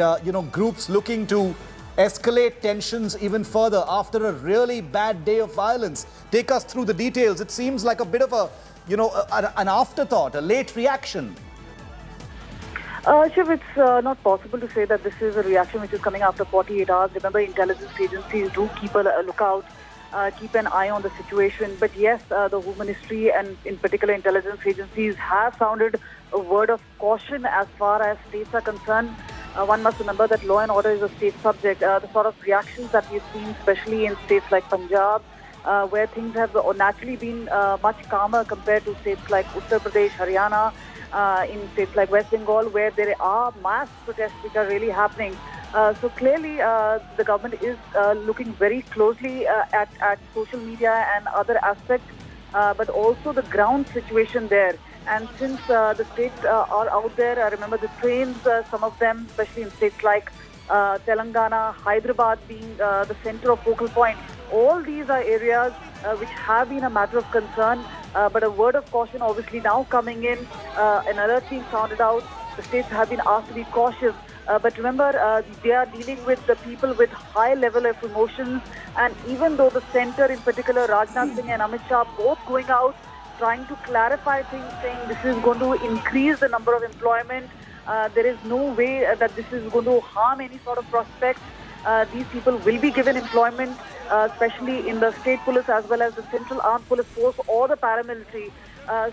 groups looking to escalate tensions even further after a really bad day of violence. Take us through the details. It seems like a bit of an afterthought, a late reaction. Shiv, it's not possible to say that this is a reaction which is coming after 48 hours. Remember, intelligence agencies do keep a lookout, keep an eye on the situation. But yes, the Home Ministry and in particular intelligence agencies have sounded a word of caution as far as states are concerned. One must remember that law and order is a state subject. The sort of reactions that we've seen, especially in states like Punjab, where things have naturally been much calmer compared to states like Uttar Pradesh, Haryana, in states like West Bengal, where there are mass protests which are really happening. So clearly, the government is looking very closely at social media and other aspects, but also the ground situation there. And since the states are out there, I remember the trains, some of them, especially in states like Telangana, Hyderabad being the center of focal point. All these are areas which have been a matter of concern, but a word of caution obviously now coming in, an alert being sounded out. The states have been asked to be cautious. But remember, they are dealing with the people with high level of emotions. And even though the center, in particular, Rajnath Singh and Amit Shah, both going out, trying to clarify things, saying this is going to increase the number of employment. There is no way that this is going to harm any sort of prospects. These people will be given employment, especially in the state police as well as the Central Armed Police Force or the paramilitary.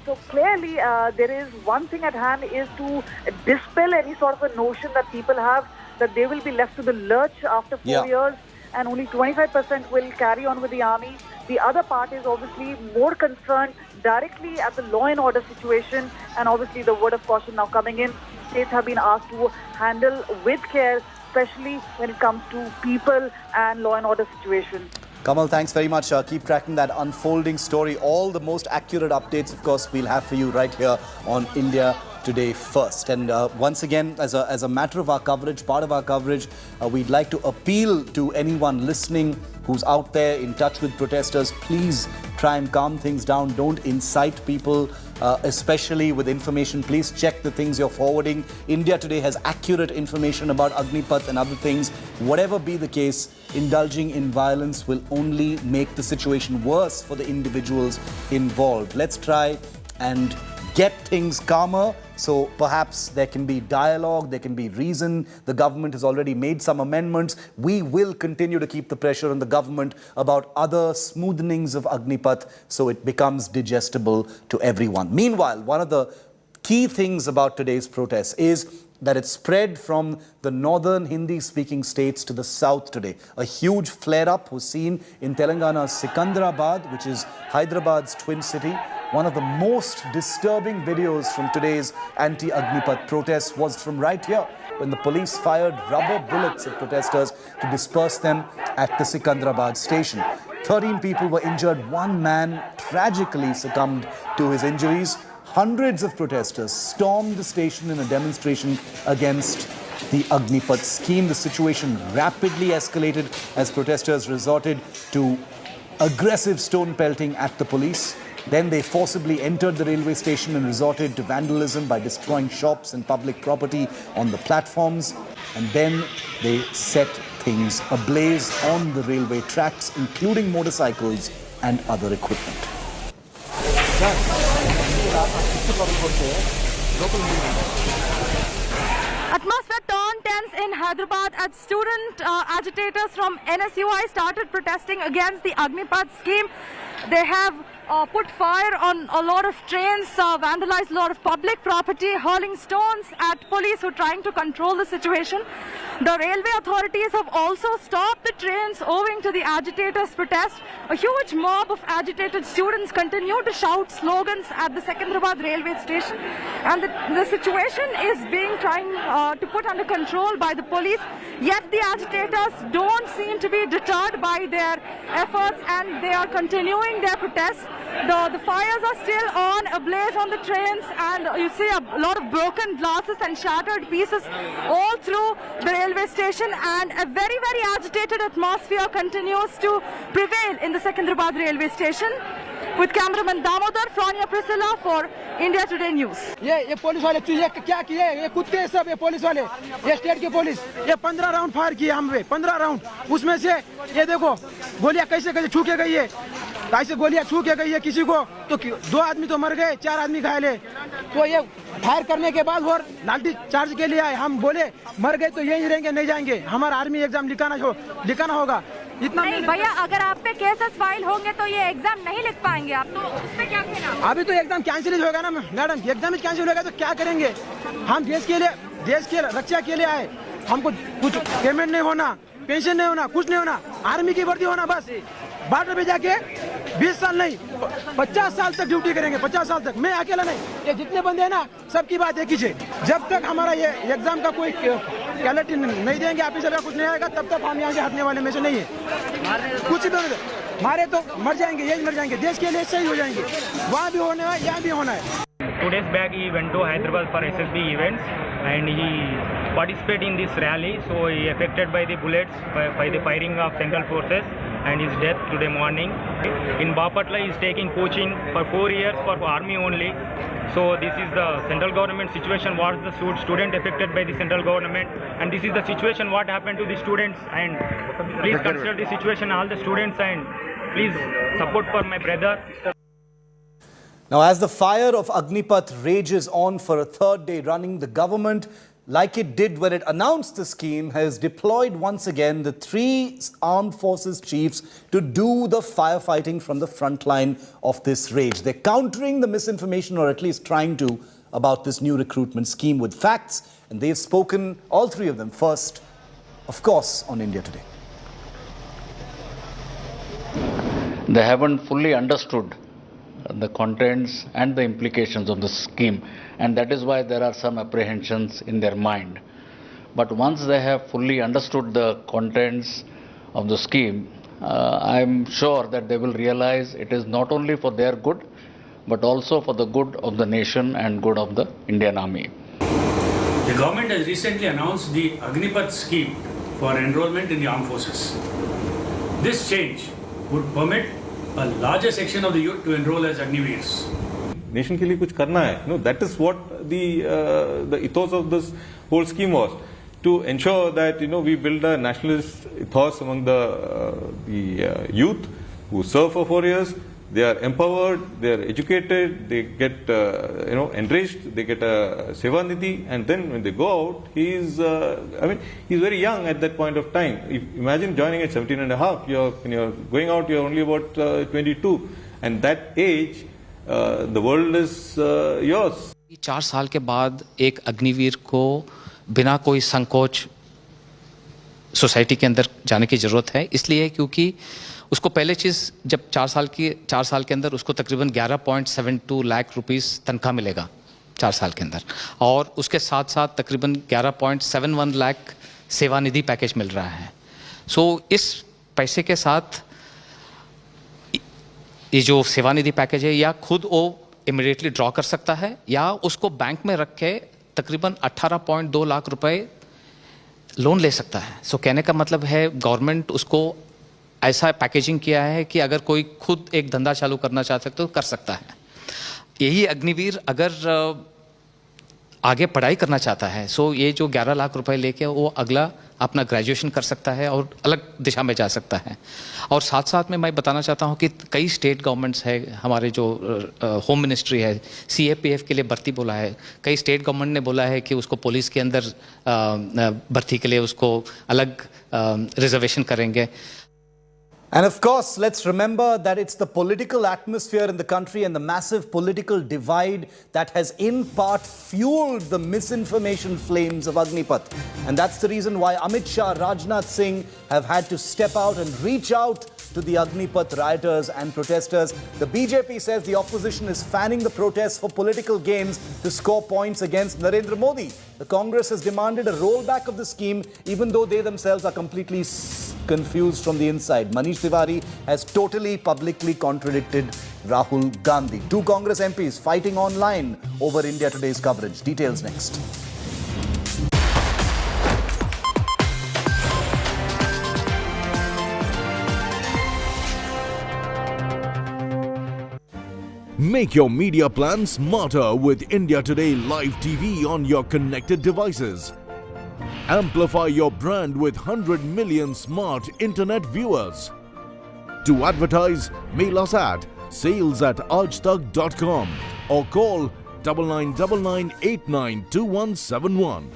So clearly, there is one thing at hand is to dispel any sort of a notion that people have that they will be left to the lurch after 4 years and only 25% will carry on with the army. The other part is obviously more concerned directly at the law and order situation, and obviously the word of caution now coming in. States have been asked to handle with care, especially when it comes to people and law and order situation. Kamal, thanks very much. Keep tracking that unfolding story. All the most accurate updates, of course, we'll have for you right here on India today first. And once again, as a matter of our coverage, part of our coverage, we'd like to appeal to anyone listening who's out there in touch with protesters. Please try and calm things down. Don't incite people, especially with information. Please check the things you're forwarding. India Today has accurate information about Agnipath and other things. Whatever be the case, indulging in violence will only make the situation worse for the individuals involved. Let's try and get things calmer, so perhaps there can be dialogue, there can be reason. The government has already made some amendments. We will continue to keep the pressure on the government about other smoothenings of Agnipath so it becomes digestible to everyone. Meanwhile, one of the key things about today's protest is that it spread from the northern Hindi-speaking states to the south today. A huge flare-up was seen in Telangana's Secunderabad, which is Hyderabad's twin city. One of the most disturbing videos from today's anti-Agnipath protests was from right here, when the police fired rubber bullets at protesters to disperse them at the Secunderabad station. 13 people were injured. One man tragically succumbed to his injuries. Hundreds of protesters stormed the station in a demonstration against the Agnipath scheme. The situation rapidly escalated as protesters resorted to aggressive stone pelting at the police. Then they forcibly entered the railway station and resorted to vandalism by destroying shops and public property on the platforms. And then they set things ablaze on the railway tracks, including motorcycles and other equipment. Atmosphere turned tense in Hyderabad as student agitators from NSUI started protesting against the Agnipath scheme. They have put fire on a lot of trains, vandalized a lot of public property, hurling stones at police who are trying to control the situation. The railway authorities have also stopped the trains owing to the agitators' protest. A huge mob of agitated students continue to shout slogans at the Secunderabad railway station, and the situation is being trying to put under control by the police. Yet the agitators don't seem to be deterred by their efforts, and they are continuing their protests. The fires are still on, ablaze on the trains, and you see a lot of broken glasses and shattered pieces all through the railway station, and a very, very agitated atmosphere continues to prevail in the Secunderabad railway station. With cameraman Damodar, Frania Priscilla for India Today News. ये police वाले ये क्या किए? ये कुत्ते सब, ये police वाले, ये स्टेट के पुलिस, ये 15 राउंड फायर किए हम पे, 15 राउंड. उसमें से ये देखो गोलियां कैसे कैसे छू के गई है, कैसे गोलियां छू के गई है किसी को, तो 2 आदमी तो मर गए, 4 आदमी घायल है. तो ये फायर करने के बाद वो लाठी चार्ज के लिए आए. हम बोले मर गए तो यहीं रहेंगे, नहीं जाएंगे. हमारा आर्मी एग्जाम लिखाना होगा. इतना नहीं भैया, अगर आप पे केसेस फाइल होंगे तो ये एग्जाम नहीं लिख पाएंगे आप, तो उस पे क्या कहना? अभी तो एग्जाम कैंसिल होगा ना मैडम, एग्जाम ही कैंसिल होगा तो क्या करेंगे? हम देश के रक्षा के लिए आए. हमको कुछ पेमेंट नहीं होना, पेंशन नहीं होना, कुछ नहीं होना, आर्मी की भर्ती होना बस. बॉर्डर पे जाके 20 साल नहीं 50 साल तक ड्यूटी करेंगे, 50 साल तक. मैं अकेला नहीं, ये जितने बंदे हैं ना, सबकी बात एक ही है. जब तक हमारा ये एग्जाम का कोई क्लैरिटी नहीं देंगे, ऑफिसर का कुछ नहीं आएगा, तब तक हम यहाँ से हटने वाले में से नहीं है. कुछ भी मारे तो मर जाएंगे, यही मर जाएंगे. देश के लिए सही हो जाएंगे. वहाँ भी होना है, यहाँ भी होना है. 2 days back he went to Hyderabad for SSB events and he participated in this rally, so he affected by the bullets by the firing of central forces and his death today morning. In Bapatla he is taking coaching for 4 years for army only. So this is the central government situation, what is the student affected by the central government, and this is the situation what happened to the students, and please consider the situation all the students and please support for my brother. Now, as the fire of Agnipath rages on for a 3rd day running, the government, like it did when it announced the scheme, has deployed once again the 3 armed forces chiefs to do the firefighting from the front line of this rage. They're countering the misinformation, or at least trying to, about this new recruitment scheme with facts. And they've spoken, all 3 of them, first, of course, on India Today. They haven't fully understood the contents and the implications of the scheme, and that is why there are some apprehensions in their mind. But once they have fully understood the contents of the scheme, I am sure that they will realize it is not only for their good, but also for the good of the nation and good of the Indian Army. The government has recently announced the Agnipath scheme for enrollment in the armed forces. This change would permit a larger section of the youth to enroll as Agniveers. Nation के लिए कुछ करना है. No, that is what the ethos of this whole scheme was, to ensure that we build a nationalist ethos among the youth who serve for 4 years. They are empowered, they are educated, they get enriched, they get a seva nidhi, and then when they go out, he's very young at that point of time. Imagine joining at 17 and a half. When you're going out, you're only about 22, and that age, the world is yours. 4 साल के बाद एक अग्निवीर को बिना कोई संकोच society के अंदर जाने की ज़रूरत है, इसलिए क्योंकि उसको पहले चीज़ जब 4 साल के अंदर उसको तकरीबन 11.72 लाख रुपीस तनख्वाह मिलेगा 4 साल के अंदर, और उसके साथ साथ तकरीबन 11.71 लाख सेवानिधि पैकेज मिल रहा है. सो इस पैसे के साथ ये जो सेवानिधि पैकेज है या खुद वो इमीडिएटली ड्रॉ कर सकता है या उसको बैंक में रख के तकरीबन 18.2 लाख रुपए लोन ले सकता है. सो कहने का मतलब है गवर्नमेंट उसको ऐसा पैकेजिंग किया है कि अगर कोई खुद एक धंधा चालू करना चाहता है तो कर सकता है. यही अग्निवीर अगर आगे पढ़ाई करना चाहता है, सो ये जो 11 लाख रुपए लेके वो अगला अपना ग्रेजुएशन कर सकता है और अलग दिशा में जा सकता है. और साथ साथ में मैं बताना चाहता हूँ कि कई स्टेट गवर्नमेंट्स है, हमारे जो होम मिनिस्ट्री है, CAPF के लिए भर्ती बोला है, कई स्टेट गवर्नमेंट ने बोला है कि उसको पुलिस के अंदर भर्ती के लिए उसको अलग रिजर्वेशन करेंगे. And of course, let's remember that it's the political atmosphere in the country and the massive political divide that has in part fueled the misinformation flames of Agnipath. And that's the reason why Amit Shah, Rajnath Singh have had to step out and reach out to the Agnipath rioters and protesters. The BJP says the opposition is fanning the protests for political gains to score points against Narendra Modi. The Congress has demanded a rollback of the scheme, even though they themselves are completely confused from the inside. Manish Tiwari has totally publicly contradicted Rahul Gandhi. 2 Congress MPs fighting online over India Today's coverage. Details next. Make your media plan smarter with India Today Live TV on your connected devices. Amplify your brand with 100 million smart internet viewers. To advertise, mail us at sales@aajtak.com or call 9999 892171.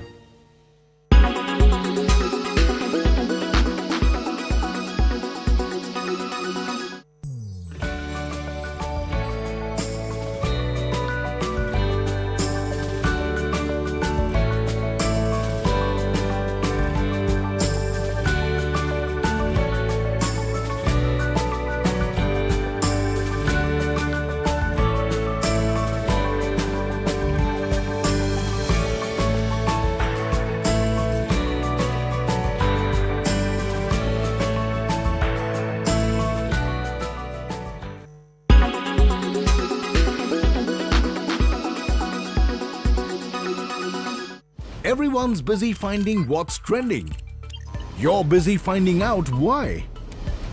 Everyone's busy finding what's trending. You're busy finding out why.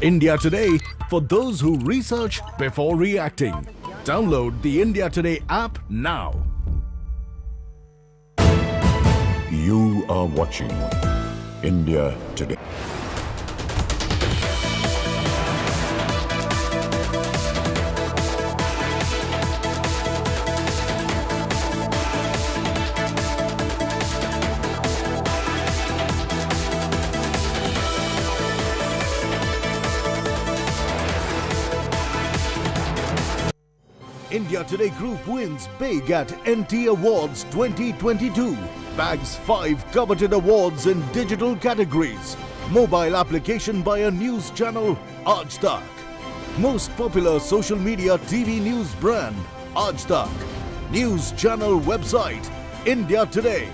India Today, for those who research before reacting. Download the India Today app now. You are watching India Today. India Today Group wins big at NT Awards 2022. Bags 5 coveted awards in digital categories. Mobile application by a news channel, Agitated. Most popular social media TV news brand, Agitated. News channel website, India Today.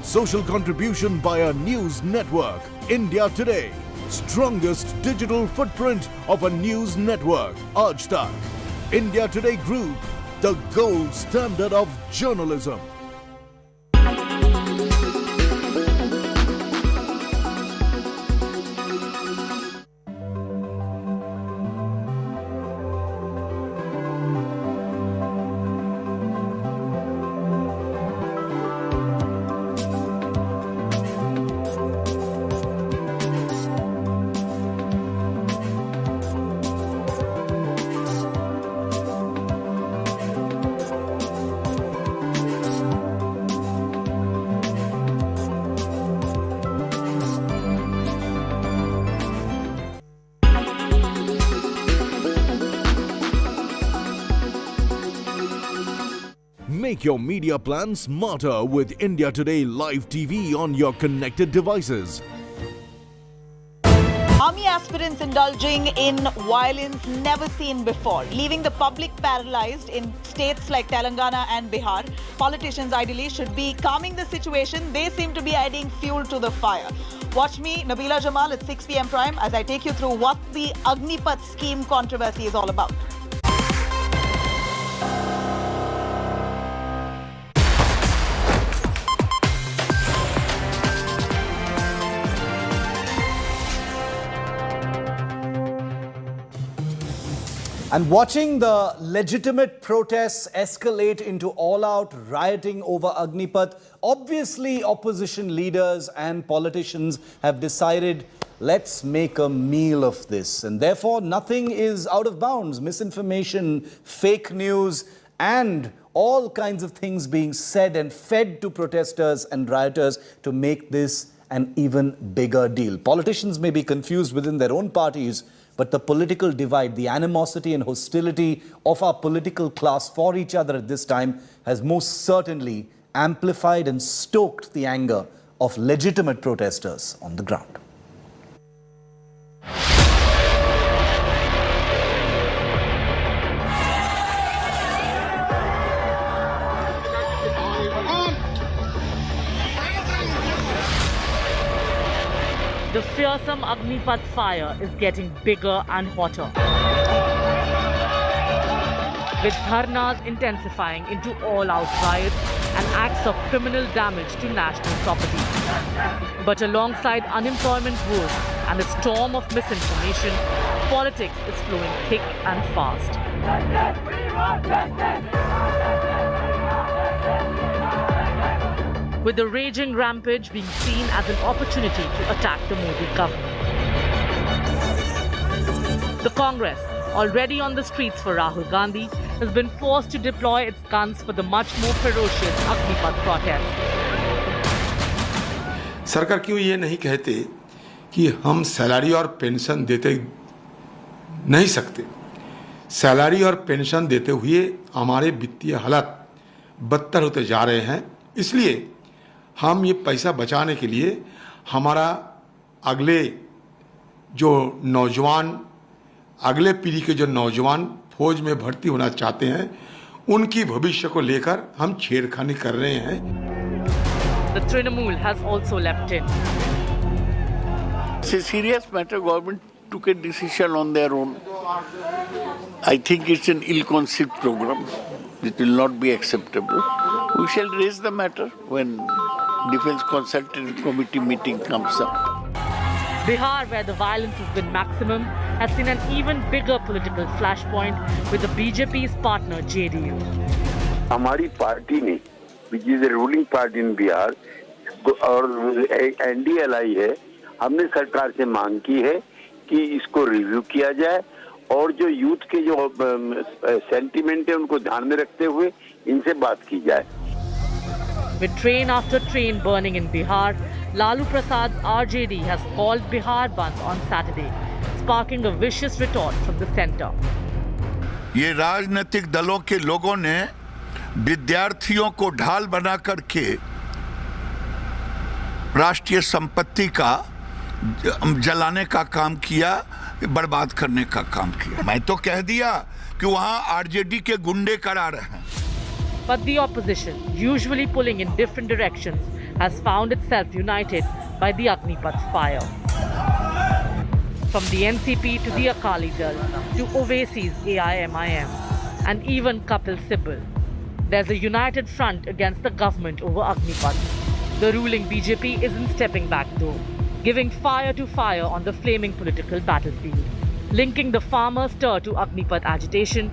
Social contribution by a news network, India Today. Strongest digital footprint of a news network, Agitated. India Today Group, the gold standard of journalism. Make your media plan smarter with India Today Live TV on your connected devices. Army aspirants indulging in violence never seen before, leaving the public paralyzed in states like Telangana and Bihar. Politicians ideally should be calming the situation. They seem to be adding fuel to the fire. Watch me, Nabila Jamal, at 6 p.m. Prime as I take you through what the Agnipath scheme controversy is all about. And watching the legitimate protests escalate into all-out rioting over Agnipath, obviously opposition leaders and politicians have decided, let's make a meal of this. And therefore, nothing is out of bounds. Misinformation, fake news, and all kinds of things being said and fed to protesters and rioters to make this an even bigger deal. Politicians may be confused within their own parties, but the political divide, the animosity and hostility of our political class for each other at this time has most certainly amplified and stoked the anger of legitimate protesters on the ground. The fearsome Agnipath fire is getting bigger and hotter, with dharnas intensifying into all-out riots and acts of criminal damage to national property. But alongside unemployment woes and a storm of misinformation, politics is flowing thick and fast. With the raging rampage being seen as an opportunity to attack the Modi government. The Congress, already on the streets for Rahul Gandhi, has been forced to deploy its guns for the much more ferocious Agnipath protest. सरकार क्यों ये नहीं कहते कि हम salary और pension देते नहीं सकते? सैलरी और पेंशन देते हुए हमारे वित्तीय हालात बदतर होते जा रहे हैं। इसलिए हम ये पैसा बचाने के लिए हमारा अगले पीढ़ी के जो नौजवान फौज में भर्ती होना चाहते हैं, उनकी भविष्य को लेकर हम छेड़खानी कर रहे हैं। The Trinamool has also leapt in. It's a serious matter. Government took a decision on their own. I think it's an ill-conceived program. It will not be acceptable. We shall raise the matter when Defence Consultative Committee meeting comes up. Bihar, where the violence has been maximum, has seen an even bigger political flashpoint with the BJP's partner JDU. हमारी party ने, which is a ruling party in Bihar, और NDLI है, हमने सरकार से मांग की है कि इसको रिव्यू किया जाए और जो यूथ के जो सेंटिमेंट है उनको ध्यान में रखते हुए इनसे बात की जाए। With train after train burning in Bihar, Lalu Prasad's RJD has called Bihar Bandh on Saturday, sparking a vicious retort from the centre. ये राजनीतिक दलों के लोगों ने विद्यार्थियों को ढाल बना करके राष्ट्रीय संपत्ति का जलाने का काम किया, बर्बाद करने का काम किया। मैं तो कह दिया कि वहां आरजेडी के गुंडे करा रहे हैं। But the opposition, usually pulling in different directions, has found itself united by the Agnipath fire. From the NCP to the Akali Dal to Owaisi's AIMIM and even Kapil Sibal. There's a united front against the government over Agnipath. The ruling BJP isn't stepping back though, giving fire to fire on the flaming political battlefield. Linking the farmer stir to Agnipath agitation,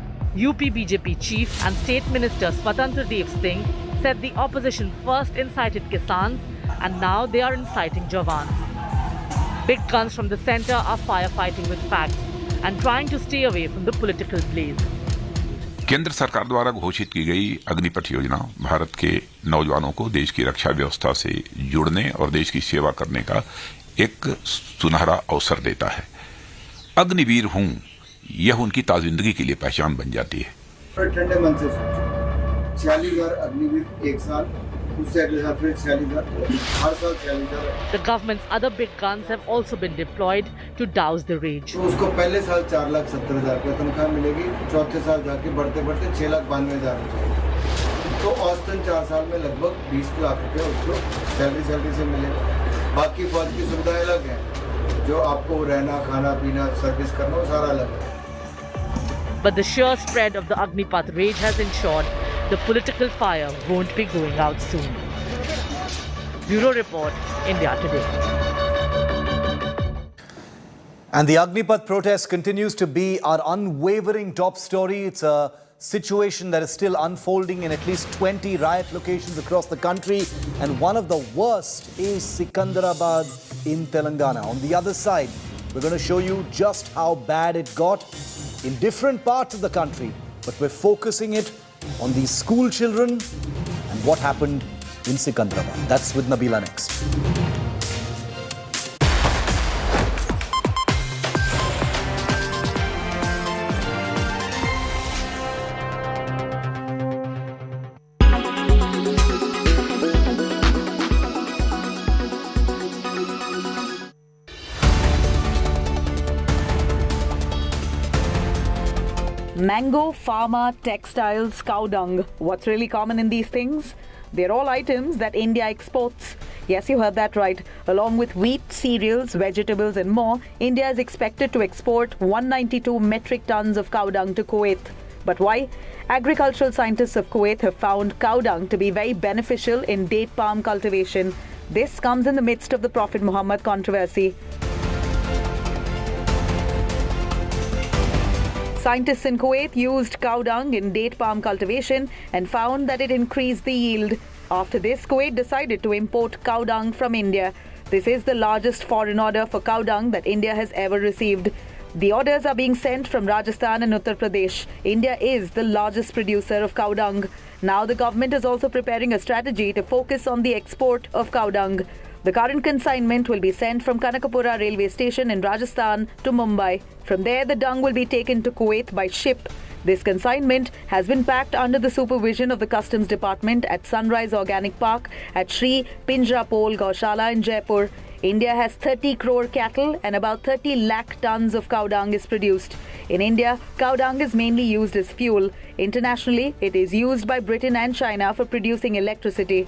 UP BJP chief and State Minister Swatantra Dev Singh said the opposition first incited Kisans and now they are inciting Jawans. Big guns from the centre are firefighting with facts and trying to stay away from the political blaze. केंद्र सरकार द्वारा घोषित की गई अग्निपथ योजना भारत के नौजवानों को देश की रक्षा व्यवस्था से जुड़ने और देश की सेवा करने का एक सुनहरा अवसर देता है। अग्निवीर हूं, यह उनकी ताजिंदगी के लिए पहचान बन जाती है। ठंडे मन से 46,000 अग्निवीर एक साल, उससे अगले साल फिर 46,000, हर साल 46,000। The government's other big guns have also been deployed to douse the rage. तो उसको पहले साल 4,70,000 रुपये तनख्वाह मिलेगी, चौथे साल जाके बढ़ते बढ़ते 6,92,000 रुपये। तो औसतन 4 साल में लगभग 20 लाख रुपये उसको सैलरी से मिलेगा। बाकी फौज की सुविधाएं अलग हैं, जो आपको रहना, खाना, पीना, सर्विस करना वो सारा अलग है। But the sheer spread of the Agnipath rage has ensured the political fire won't be going out soon. Bureau Report, India Today. And the Agnipath protest continues to be our unwavering top story. It's a situation that is still unfolding in at least 20 riot locations across the country. And one of the worst is Secunderabad in Telangana. On the other side, we're going to show you just how bad it got in different parts of the country. But we're focusing it on these school children and what happened in Secunderabad. That's with Nabila next. Mango, pharma, textiles, cow dung. What's really common in these things? They're all items that India exports. Yes, you heard that right. Along with wheat, cereals, vegetables and more, India is expected to export 192 metric tons of cow dung to Kuwait. But why? Agricultural scientists of Kuwait have found cow dung to be very beneficial in date palm cultivation. This comes in the midst of the Prophet Muhammad controversy. Scientists in Kuwait used cow dung in date palm cultivation and found that it increased the yield. After this, Kuwait decided to import cow dung from India. This is the largest foreign order for cow dung that India has ever received. The orders are being sent from Rajasthan and Uttar Pradesh. India is the largest producer of cow dung. Now the government is also preparing a strategy to focus on the export of cow dung. The current consignment will be sent from Kanakapura railway station in Rajasthan to Mumbai. From there, the dung will be taken to Kuwait by ship. This consignment has been packed under the supervision of the Customs Department at Sunrise Organic Park at Sri Pinjrapol Gaushala in Jaipur. India has 30 crore cattle and about 30 lakh tons of cow dung is produced. In India, cow dung is mainly used as fuel. Internationally, it is used by Britain and China for producing electricity.